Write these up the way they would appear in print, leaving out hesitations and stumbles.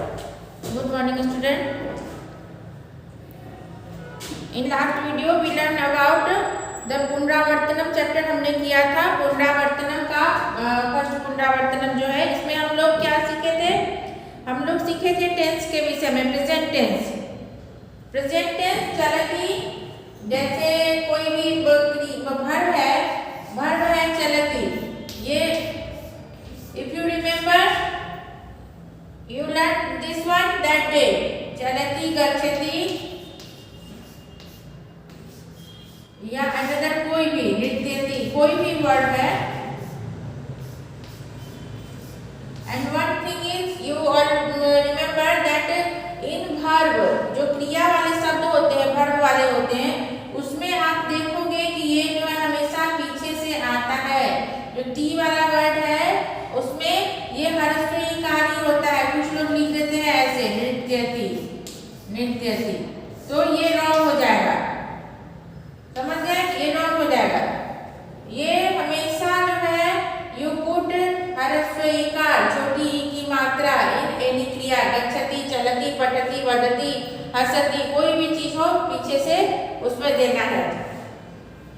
Good morning, student. In last video we learned about the पुनरावर्तनम chapter हमने किया था। पुनरावर्तनम का फर्स्ट पुनरावर्तनम जो है, इसमें हम लोग क्या सीखे थे? हम लोग सीखे थे टेंस के विषय में। प्रेजेंट टेंस, प्रेजेंट टेंस चलती, जैसे कोई भी वर्ब है चलती। ये if you remember you learned this one that day, चलती गच्छति, या अनदर कोई भी नृत्यति, कोई भी वर्ड है। and one thing is you all remember that in verb, जो क्रिया वाले शब्द होते हैं, verb वाले होते हैं, उसमें आप देखोगे कि ये जो है हमेशा पीछे से आता है। जो टी वाला वर्ड है उसमें ये ह्रस्वईकारी होता है। कुछ लोग लिख देते हैं ऐसे नृत्यति, नृत्यति, तो ये रॉन्ग हो जाएगा। समझ गए? ये रॉन्ग हो जाएगा। ये हमेशा जो है यू पुट ह्रस्वईकार, छोटी ई की मात्रा इन एनी क्रिया, गच्छति, चलती, पठति, वदति, हसति, कोई भी चीज हो पीछे से उसमें देना है।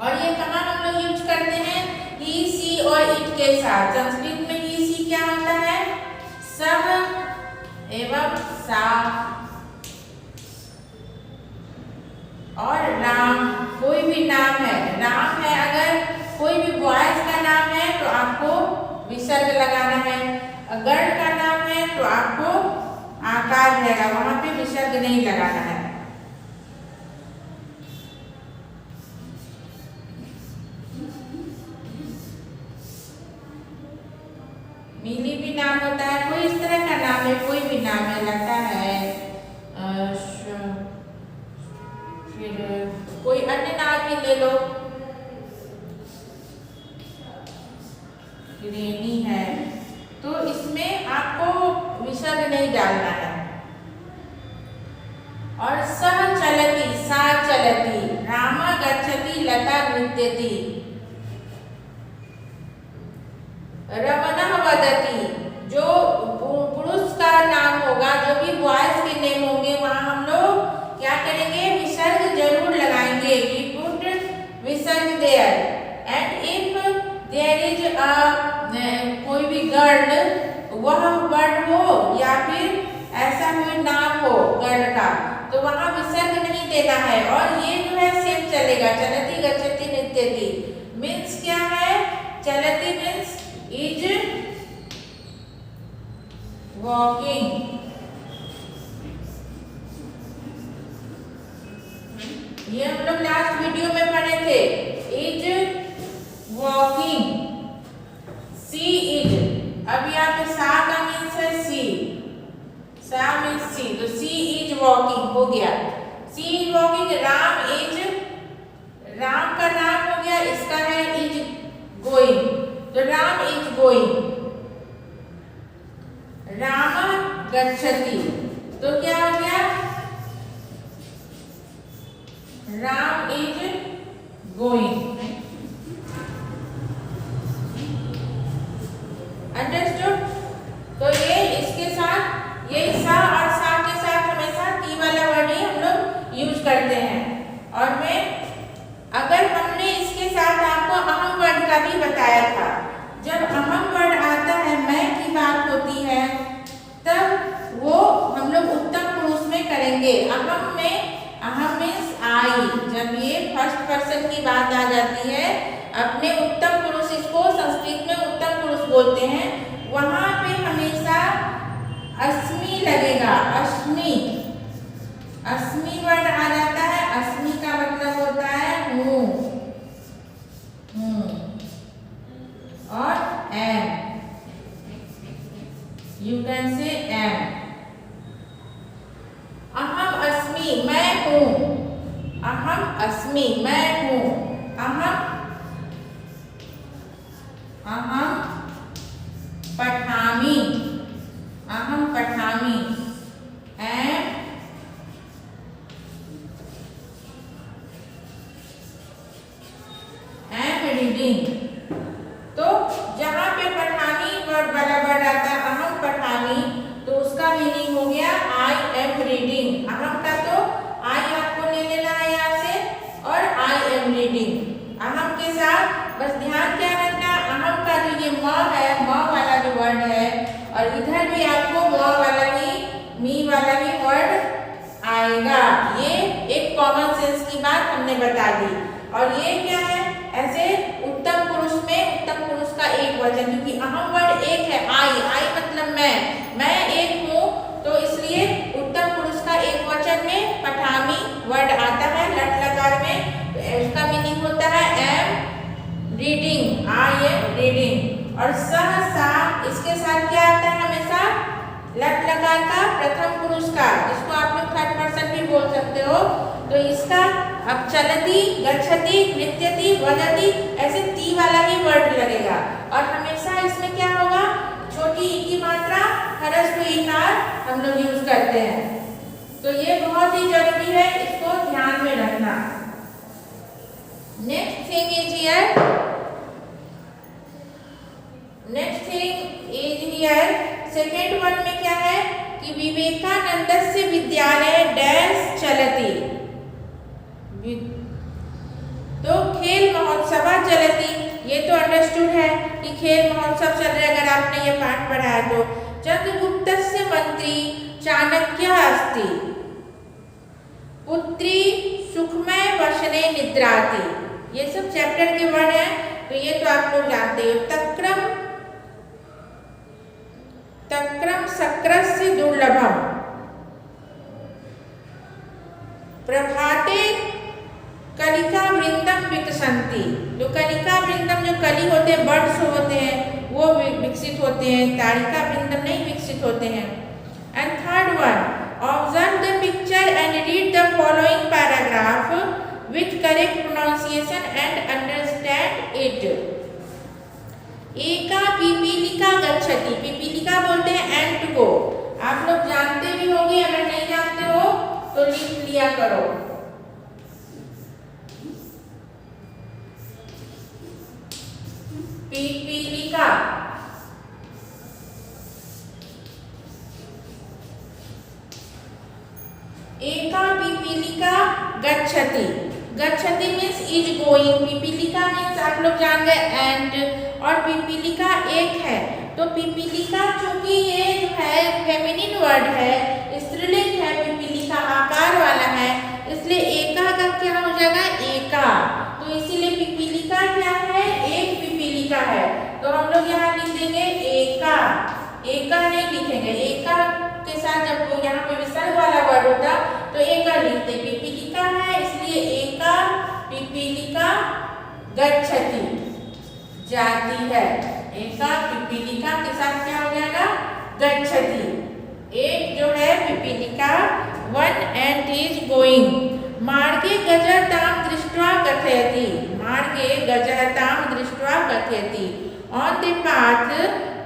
और ये कहाँ हम लोग यूज करते हैं? ही, सी और इट के साथ। संस्कृत में ही, सी क्या होता है? सह एवं सा। और राम, कोई भी नाम है, राम है, अगर कोई भी बॉयज का नाम है तो आपको विसर्ग लगाना है। गर्ल का नाम है तो आपको आकार रहेगा, वहां पे विसर्ग नहीं लगाना है। मिली भी नाम होता है, कोई इस तरह का नाम है, कोई भी नाम है, लगता है फिर कोई अन्य नाम भी ले लो, रेनी है, तो इसमें आपको विसर्ग नहीं डालना है। और सह चलती, सा चलती, राम गच्छति, लता नृत्यति, रमणः वदति, जो पुरुष का नाम होगा, जो भी बॉयज के नेम होंगे, वहां हम लोग क्या करेंगे? विसर्ग जरूर लगाएंगे। वी पुट विसर्ग there. And if there is कोई भी गर्ल, वह वर्ड हो या फिर ऐसा कोई नाम हो गर्ल का, तो वहां विसर्ग नहीं देना है। और ये जो है सेम चलेगा, चलती गच्छति नृत्यति। मीन्स क्या है? चलती मीन्स इज वॉकिंग। ये हम लोग लास्ट वीडियो में पढ़े थे, इज वॉकिंग। सी इज, अब यहाँ पे सा का मीन्स है सी, सा मीन्स सी, तो सी इज वॉकिंग हो गया। She is walking. Ram is, Ram का नाम हो गया, इसका है इज गोइंग, तो राम इज गोइंग। राम गच्छति, तो क्या हो गया? Ram is going. अंडरस्टूड? तो ये इसके साथ, ये सा और सा के साथ हमेशा टी वाला वर्ड ही हम लोग यूज करते हैं। और मैं अगर हमने इसके साथ आपको अहम वर्ड का भी बताया था, जब अहम वर्ड आता है, मैं की बात होती है, तब वो हम लोग उत्तम पुरुष में करेंगे। अहम में, अहम मीन्स आई, जब ये फर्स्ट पर्सन की बात आ जाती है, अपने उत्तम पुरुष, इसको संस्कृत में उत्तम पुरुष बोलते हैं, वहां पे हमेशा अस्मि लगेगा। अस्मि, अस्मि वर्ड आ जाता है। अस्मि का मतलब होता है हूँ, और am, you can say am. अहम अस्मि, मैं हूँ। अहम अस्मि, मैं हूँ। अहम, अहम पठामि, अहम पठामि। Am reading. तो जहां पे पठानी वर्ड वाला वर्ड आता है, अहम पठानी, तो उसका मीनिंग हो गया और इधर भी आपको मी वाला ही वर्ड आएगा। ये एक कॉमन सेंस की बात हमने बता दी। और ये क्या है, ऐसे उत्तम पुरुष में उत्तम पुरुष का एक वचन, क्योंकि अहम वर्ड एक है, आई मतलब मैं एक हूँ, तो इसलिए उत्तम पुरुष का एक वचन में पठामी वर्ड आता है लट लकार में। तो इसका मीनिंग होता है am reading, I am reading. और सहसा इसके साथ क्या आता है हमेशा, लट लकार का प्रथम पुरुष का, जिसको आप लोग थर्ड पर्सन भी बोल सकते हो। तो इसका अब चलती, गच्छति, नृत्यति, वदति, ऐसे ती वाला ही वर्ड लगेगा। और हमेशा इसमें क्या होगा, छोटी ई की मात्रा ह्रस्व ईकार हम लोग यूज करते हैं। तो ये बहुत ही जरूरी है, इसको ध्यान में रखना। Next thing is here second one में क्या है कि विवेकानंदस्य विद्यालय डैश चलती, तो खेल महोत्सव चलती, ये तो अंडरस्टूड है कि खेल महोत्सव चल रहा है, अगर आपने ये पाठ पढ़ा है तो। चंद्रगुप्तस्य मंत्री चाणक्य अस्ति, पुत्री सुखमय वसने निद्राति, ये सब चैप्टर के वर्ड हैं, तो ये तो आप लोग जानते हो। तक्रम सक्रस्य दुर्लभम, प्रभाते कलिका वृंदम विकसंती, जो कलिका वृंदम, जो कली होते हैं, बर्ड्स होते हैं, वो विकसित होते हैं, तारिका वृंदम नहीं विकसित होते हैं। And third one, observe the picture and read the following paragraph with correct pronunciation and understand it. एका पिपीलिका गच्छति, पिपीलिका बोलते हैं एंट को, आप लोग जानते भी होंगे, अगर नहीं जानते हो तो लिख लिया करो। पिपीलिका, एका पिपीलिका गच्छति, गच्छति मीन्स इज गोइंग, पिपीलिका मीन्स आप लोग जान गए एंट, और पिपीलिका एक है, तो पिपीलिका चूंकि ये जो है फेमिनिन वर्ड है, स्त्रीलिंग है, पिपीलिका आकार वाला है, इसलिए एका का क्या हो जाएगा, एका, तो इसीलिए पिपीलिका क्या है, एक पिपीलिका है, तो हम लोग यहाँ लिख देंगे एका, एका नहीं लिखेंगे, एका के साथ जब यहाँ पे विसर्ग वाला वर्ड होता तो एका लिखते, पिपीलिका है इसलिए एका पिपीलिका गच्छति, जाती है, एका पिपीलिका के साथ क्या हो जाएगा, गच्छति, एक जो है पिपीलिका, वन एंट इज गोइंग। मार्गे गजरताम दृष्ट्वा कथयति, मार्गे गजरताम दृष्ट्वा कथयति, on the path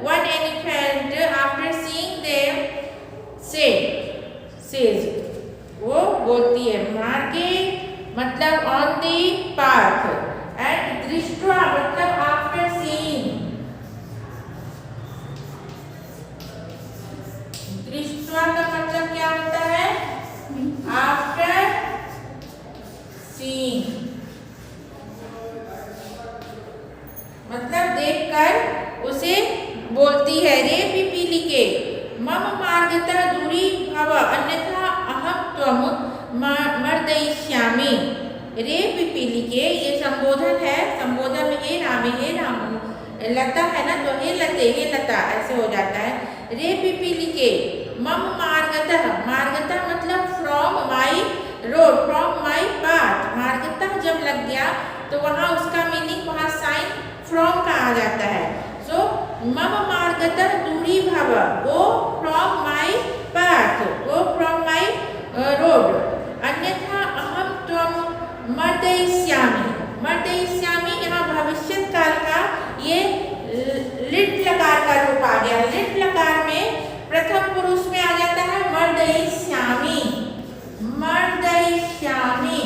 one elephant after seeing them says, वो बोलती है, मार्गे मतलब ऑन द पाथ, एंड दृष्ट्वा मतलब आफ्टर सीइंग, दृष्ट्वा का मतलब क्या होता है, आफ्टर सीइंग, मतलब देखकर उसे बोलती है, रे पिपीलिके मम मार्गतः दूरी भव अन्यथा अहम त्वम मर्दयिष्यामि। रे पिपीलिके ये संबोधन है, संबोधन में हे राम, लता है ना, तो हे लते, हे लता ऐसे हो जाता है। रे पिपीलिके मम मार्गतः, मार्गतः मतलब from my road, from my path, मार्गतः जब लग गया तो वहाँ उसका मीनिंग, वहाँ साइन फ्रॉम का आ जाता है। सो मम मार्गतः दूरी भव, go from my path, go from my road, अन्यथा अहम त्वम मर्दयिष्यामि, मर्दयिष्यामि यहाँ भविष्य काल का ये लिट लकार का रूप आ गया। लिट लकार में प्रथम पुरुष में आ जाता है मर्दयिष्यामि, मर्दयिष्यामि,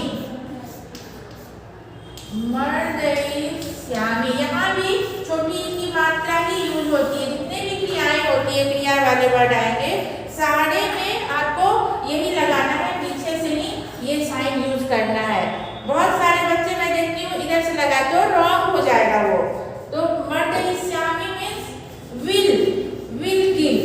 मर्दयिष्यामि, यहाँ भी छोटी की मात्रा ही यूज होती है, जितने भी क्रियाएं होती है, क्रिया वाले वर्ड आएंगे, सारे में आपको यही लगाना है, पीछे से ही ये साइन यूज करना है। बहुत सारे बच्चे मैं देखती हूँ इधर से लगाते हो, रॉन्ग हो जाएगा वो। तो मर्दयिष्यामि मीन्स विल, विल किल,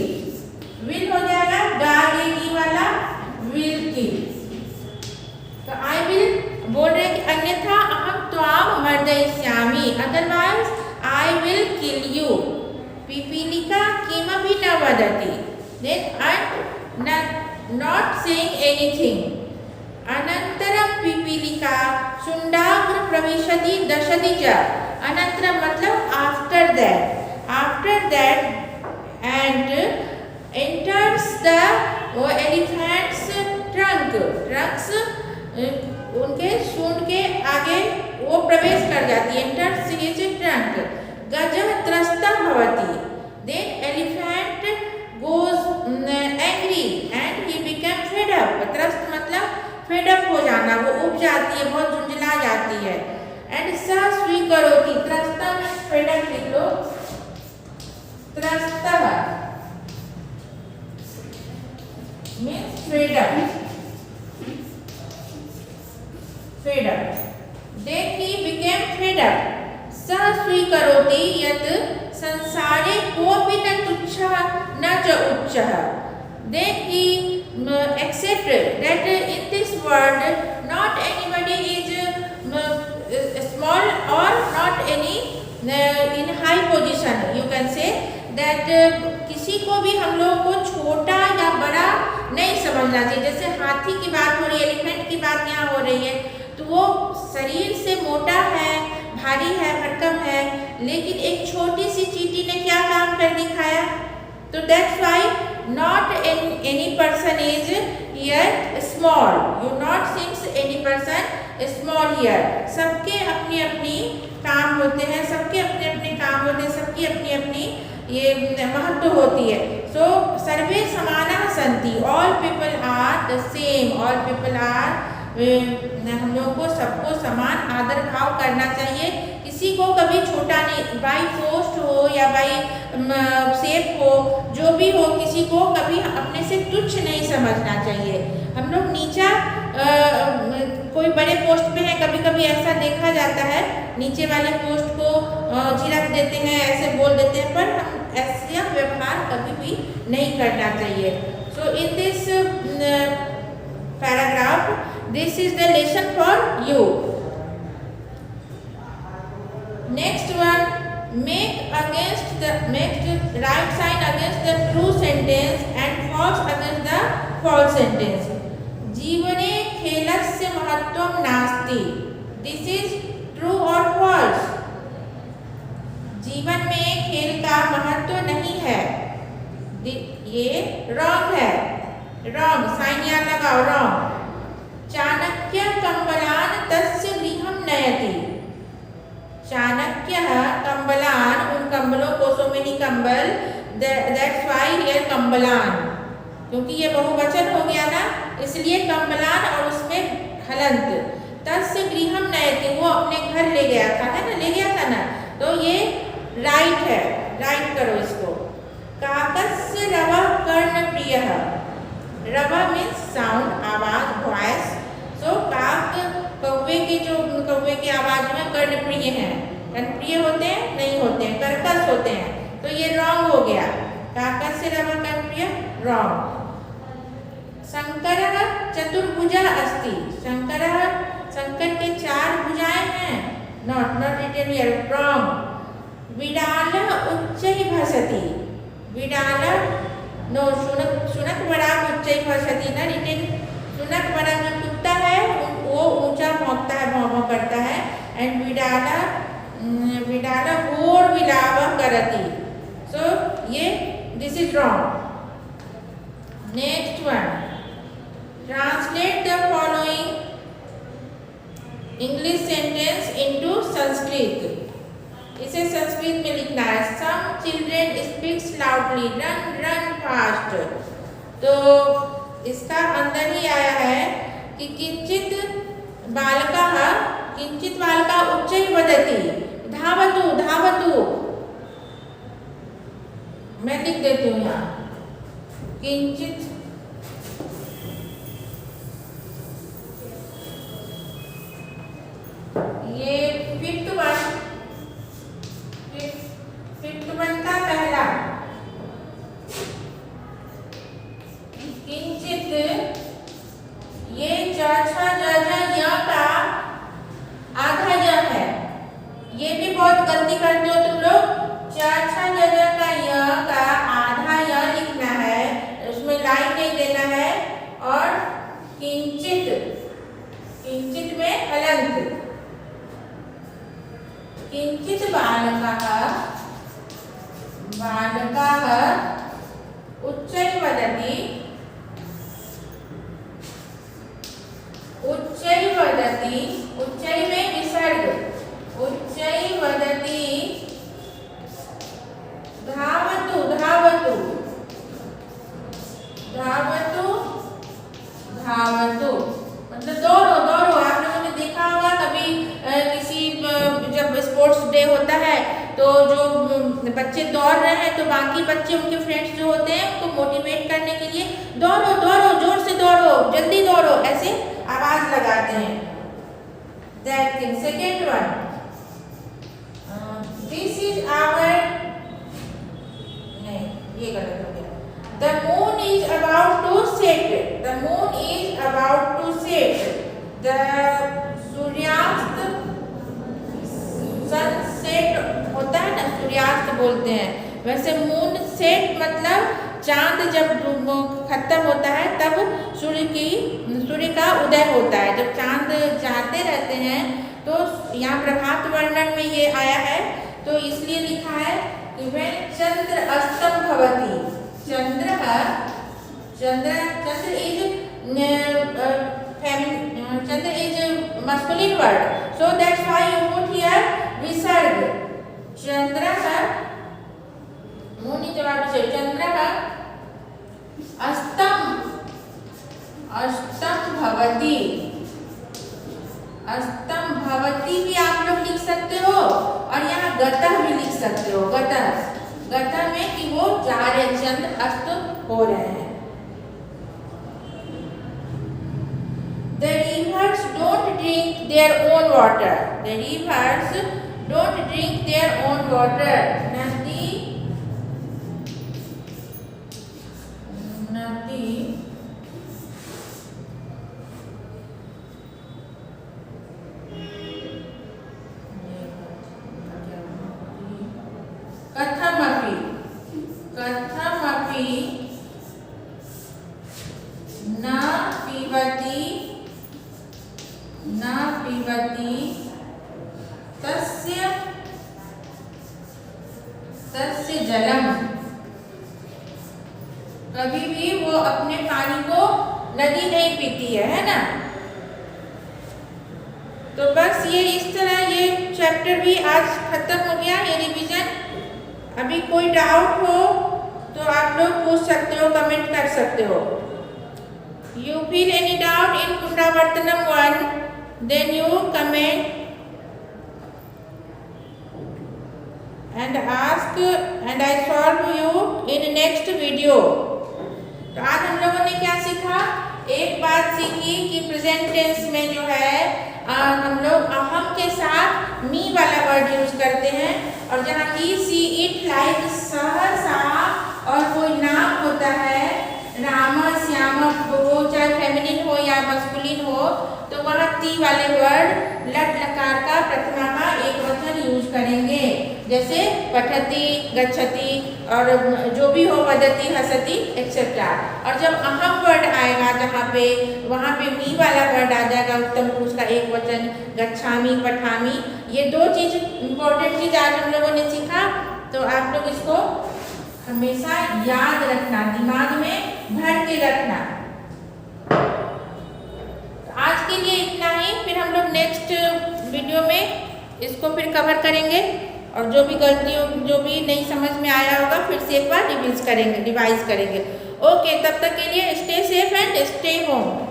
पिपीलिका किमपि न वदति, then not saying anything. अनन्तरं पिपीलिका शुण्डाग्र प्रविशति दशति च, अनन्तरं मतलब after that and enters the elephant's trunks, उनके सूंड के आगे वो प्रवेश कर जाती है, enters his trunk. गजः त्रस्तः भवति, then elephant goes angry and he became fed up. त्रस्त मतलब fed up हो जाना, वो उब जाती है, बहुत झुंझला जाती है. and स स्वीकरोति, त्रस्तः में fed up लिख लो, त्रस्तः means fed up. Then he became fed up. स स्वीकरोति यत् संसारे कोऽपि न तुच्छः न च उच्चः. Then he accepted that in this world not anybody is small or not any in high position. You can say that किसी को भी हम लोग को छोटा या बड़ा नहीं समझना चाहिए. जैसे हाथी की बात हो रही है, एलिफेंट की बात यहाँ हो रही है, तो वो शरीर से मोटा है, भारी है, भरकम है, लेकिन एक छोटी सी चींटी ने क्या काम कर दिखाया. तो that's why not any person is here small. You not thinks any person small here. सबके अपनी अपनी काम होते हैं, सबके अपने अपने काम होते हैं, सबकी अपनी अपनी ये महत्व होती है. So सर्वे समानाः सन्ति. All people are the same. All people are हम लोगों को सबको समान आदर भाव करना चाहिए. किसी को कभी छोटा नहीं, बाई पोस्ट हो या बाई शेप हो, जो भी हो, किसी को कभी अपने से तुच्छ नहीं समझना चाहिए. हम लोग नीचा कोई बड़े पोस्ट पे है, कभी कभी ऐसा देखा जाता है, नीचे वाले पोस्ट को झिड़क देते हैं, ऐसे बोल देते हैं, पर हम ऐसा व्यवहार कभी भी नहीं करना चाहिए. So in this paragraph, this is the lesson for you. Next one, make right sign against the true sentence and false against the false sentence. जीवने खेलस्य महत्वं नास्ति. This is true or false? जीवन में खेल का महत्व नहीं है, ये wrong है. रॉन्ग साइन यहाँ लगाओ, रॉन्ग. चाणक्य कंबलान तस्य गृहं नयति. चाणक्य कंबलान, उन कंबलों को, सो मेनी कंबल, दैट्स व्हाई हियर कंबलान, क्योंकि ये बहुवचन हो गया ना, इसलिए कंबलान और उसमें हलंत. तस्य गृहं नयति, वो अपने घर ले गया था, है ना, ले गया था ना, तो ये राइट है, राइट करो इसको. काकस्य रवः कर्णप्रियः. रवा मीन्स साउंड, आवाज, वॉइस. सो काक कौवे के, जो कौवे के आवाज में कर्णप्रिय हैं. कर्णप्रिय होते हैं? नहीं होते हैं, कर्कश होते हैं. तो ये रॉन्ग हो गया. काकस्य से रवा कर्णप्रिय, रॉन्ग. शंकरः चतुर्भुजः अस्ति. शंकर के 4 भुजाएं हैं. Not written here, wrong. विडालः उच्चैः भाषति. विडालः नो, शुनक बड़ा उच्चैः भाषति ना, रिटन. शुनक बड़ा जो कुत्ता है वो ऊंचा भौंकता है, भौं करता है. एंड विडाला घोर विलापः करति. सो ये this is wrong. Next one, translate the following English sentence into Sanskrit. इसे संस्कृत में लिखना है. Some children speaks loudly, run fast. तो इसका अंदर ही आया है कि किंचित बालका उच्चैः वदति, धावतु. मैं लिख देती हूँ यहाँ, किंचित ये फिफ्थ वन का पहला. किंचित, ये ज छ ज झ य का आधा य है. ये भी बहुत गलती करते हो तुम लोग. च छ ज झ का य का बच्चे दौड़ रहे हैं तो बाकी बच्चे उनके फ्रेंड्स जो होते हैं उनको मोटिवेट करने के लिए दौड़ो दौड़ो, जोर से दौड़ो, जल्दी दौड़ो, ऐसे आवाज लगाते हैं। That thing. Second one, this is our, नहीं ये गलत हो गया। The moon is about to set, the moon is about to set, the सूर्यास्त, सनसेट होता है ना, सूर्यास्त बोलते हैं, वैसे मून सेट मतलब चांद जब खत्म होता है तब सूर्य का उदय होता है। जब चांद जाते रहते हैं तो यहाँ प्रभात वर्णन में ये आया है, तो इसलिए लिखा है कि when चंद्र अस्तम भवति, चंद्र is masculine word, so that's why you put here विसर्ग। चंद्रः, moon is about to set, चंद्रः अस्तम भवति, अस्तम भवति भी आप लोग लिख सकते हो और यहाँ गतः भी लिख सकते हो। गतः में कि वो जा रहे, चंद्र अस्त हो रहे हैं। The rivers don't drink their own water, the rivers don't drink their own water, नदी कथमपि न पिबति तस्य जलम, कभी भी वो अपने पानी को नदी नहीं पीती है ना। तो बस ये इस तरह ये चैप्टर भी आज खत्म हो गया, ये रिवीजन। अभी कोई डाउट हो तो आप लोग पूछ सकते हो, कमेंट कर सकते हो। You feel any doubt in Pundavartanam 1, then you comment and ask and I solve you in next video। तो आज हम लोगों ने क्या सीखा? एक बात सीखी कि प्रेजेंट टेंस में जो है हम लोग अहम के साथ मी वाला वर्ड यूज करते हैं, और जहाँ ही सी इट लाइक सहसा और कोई नाम होता है, रामा श्यामा हो, चाहे फेमिनिन हो या मस्कुलिन हो, तो वहाँ ती वाले वर्ड लट लकार का प्रथमा का एक वचन यूज करेंगे, जैसे पठति, गच्छति और जो भी हो, वदति, हसति एक्सेट्रा। और जब अहम वर्ड आएगा जहाँ पे, वहाँ पे मी वाला वर्ड आ जाएगा, उत्तम पुरुष का एक वचन, गच्छामि, पठामि। ये दो चीज इंपॉर्टेंट चीज आज हम लोगों ने सीखा, तो आप लोग इसको हमेशा याद रखना, दिमाग में भर के रखना। आज के लिए इतना ही, फिर हम लोग नेक्स्ट वीडियो में इसको फिर कवर करेंगे, और जो भी गलतियों, जो भी नहीं समझ में आया होगा, फिर से एक बार रिवाइज करेंगे। ओके, तब तक के लिए stay safe and stay home.